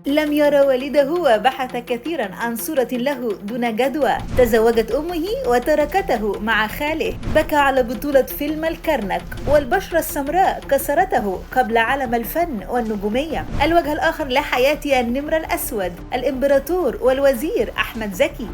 لم يرى والده وبحث كثيرا عن صورة له دون جدوى. تزوجت أمه وتركته مع خاله. بكى على بطولة فيلم الكرنك، والبشرة السمراء كسرته قبل عالم الفن والنجومية. الوجه الآخر لحياة النمر الأسود، الإمبراطور والوزير أحمد زكي.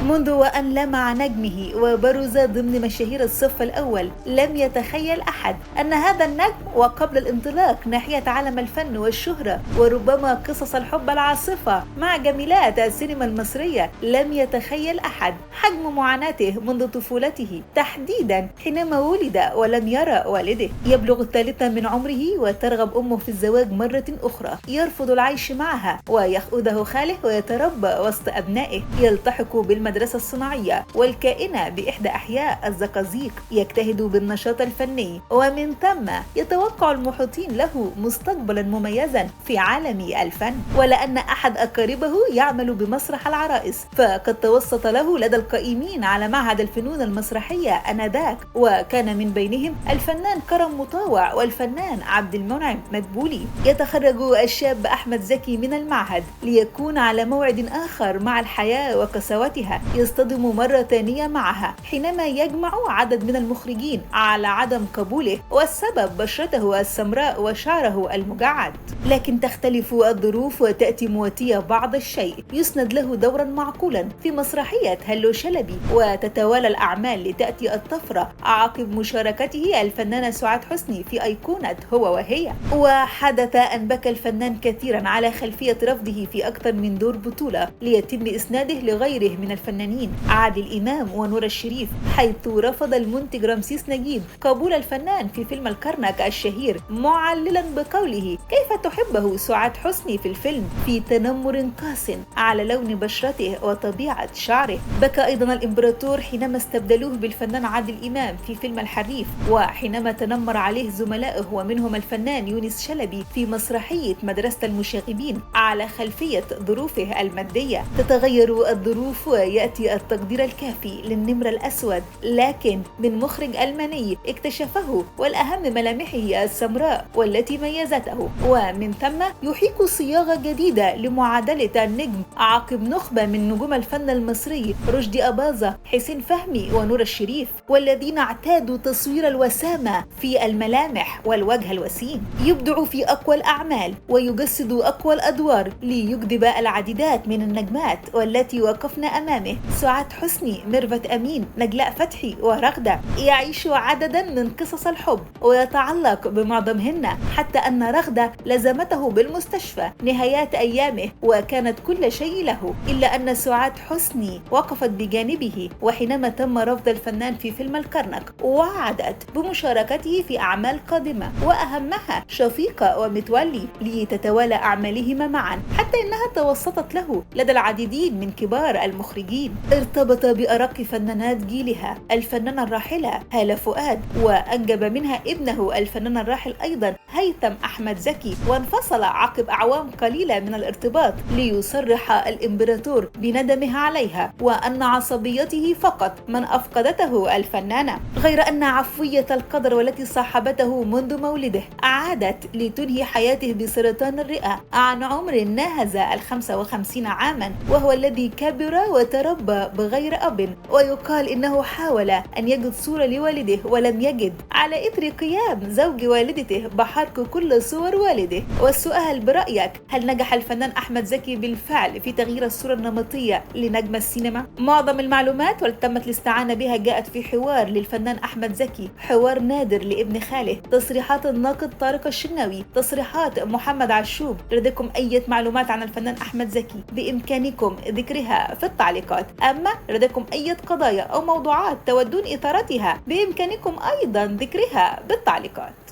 منذ وأن لمع نجمه وبرز ضمن مشاهير الصف الأول، لم يتخيل أحد أن هذا النجم وقبل الانطلاق ناحية عالم الفن والشهرة وربما قصص الحب العاصفة مع جميلات السينما المصرية، لم يتخيل أحد حجم معاناته منذ طفولته، تحديدا حينما ولد ولم يرى والده. يبلغ الثالثة من عمره وترغب أمه في الزواج مرة أخرى، يرفض العيش معها ويأخذه خاله ويتربى وسط أبنائه. يلتحق بالمدرسة الصناعية والكائنة بإحدى أحياء الزقازيق، يجتهد بالنشاط الفني، ومن ثم يتوقع المحيطين له مستقبلا مميزا في عالم الفن. ولأن أحد أقاربه يعمل بمسرح العرائس، فقد توسط له لدى القائمين على معهد الفنون المسرحية آنذاك، وكان من بينهم الفنان كرم مطاوع والفنان عبد المنعم مدبولي. يتخرج الشاب أحمد زكي من المعهد ليكون على موعد آخر مع الحياة وقساوتها، يصطدم مرة ثانية معها حينما يجمع عدد من المخرجين على عدم قبوله، والسبب بشرته السمراء وشعره المجعد. لكن تختلف الظروف وتأتي مواتية بعض الشيء، يسند له دورا معقولا في مسرحية هلو شلبي، وتتوالى الأعمال لتأتي الطفرة عقب مشاركته الفنانة سعاد حسني في أيقونة هو وهي. وحدث أن بكى الفنان كثيرا على خلفية رفضه في أكثر من دور بطولة، ليتم إسناده لغيره من الفنانين عادل إمام ونور الشريف، حيث رفض المنتج رمسيس نجيب قبول الفنان في فيلم الكرنك الشهير، معللا بقوله: كيف تحبه سعاد حسني في الفيلم في تنمر قاس على لون بشرته وطبيعة شعره. بكى أيضا الإمبراطور حينما استبدلوه بالفنان عادل إمام في فيلم الحريف، وحينما تنمر عليه زملائه ومنهم الفنان يونس شلبي في مسرحية مدرسة المشاغبين على خلفية ظروفه المادية. تتغير الظروف ويأتي التقدير الكافي للنمر الأسود، لكن من مخرج ألماني اكتشفه، والأهم ملامحه السمراء والتي ميزته، ومن ثم يحيك صياغة جديدة لمعادلة النجم عقب نخبة من نجوم الفن المصري: رشدي أباظة، حسين فهمي ونور الشريف، والذين اعتادوا تصوير الوسامة في الملامح والوجه الوسيم. يبدع في أقوى الأعمال ويجسد أقوى الأدوار ليجذب العديدات من النجمات والتي وقفن أمامه: سعاد حسني، ميرفت أمين، نجلاء فتحي ورغدة. يعيش عددا من قصص الحب ويتعلق بمعظمهن، حتى أن رغدة لزمته بالمستشفى نهايات أيامه وكانت كل شيء له، إلا أن سعاد حسني وقفت بجانبه وحينما تم رفض الفنان في فيلم الكرنك، وعدت بمشاركته في أعمال قادمة، وأهمها شفيقة ومتولي، لتتوالى أعمالهما معا، حتى إنها توسطت له لدى العديدين من كبار المخرجين. ارتبط بأرق فنانات جيلها الفنانة الراحلة هالة فؤاد، وأنجب منها ابنه الفنان الراحل أيضا هيثم أحمد زكي، وانفصل عقب أعوام قليلة من الارتباط، ليصرح الإمبراطور بندمه عليها وأن عصبيته فقط من أفقدته الفنانة، غير أن عفوية القدر والتي صاحبته منذ مولده عادت لتنهي حياته بسرطان الرئة عن عمر ناهز 55 عاما، وهو الذي كبر وتربى بغير أب. ويقال إنه حاول أن يجد صورة لوالده ولم يجد، على إثر قيام زوج والدته بحرق كل صور والده. والسؤال برأيك، هل نجح الفنان أحمد زكي بالفعل في تغيير الصورة النمطية لنجم السينما؟ معظم المعلومات والتي تمت الاستعانة بها جاءت في حوار للفنان أحمد زكي، حوار نادر لابن خاله، تصريحات الناقد طارق الشناوي، تصريحات محمد عشوب. لديكم أي معلومات عن الفنان أحمد زكي بإمكانكم ذكرها في التعليقات، أما لديكم أي قضايا أو موضوعات تودون إثارتها بإمكانكم أيضا ذكرها بالتعليقات.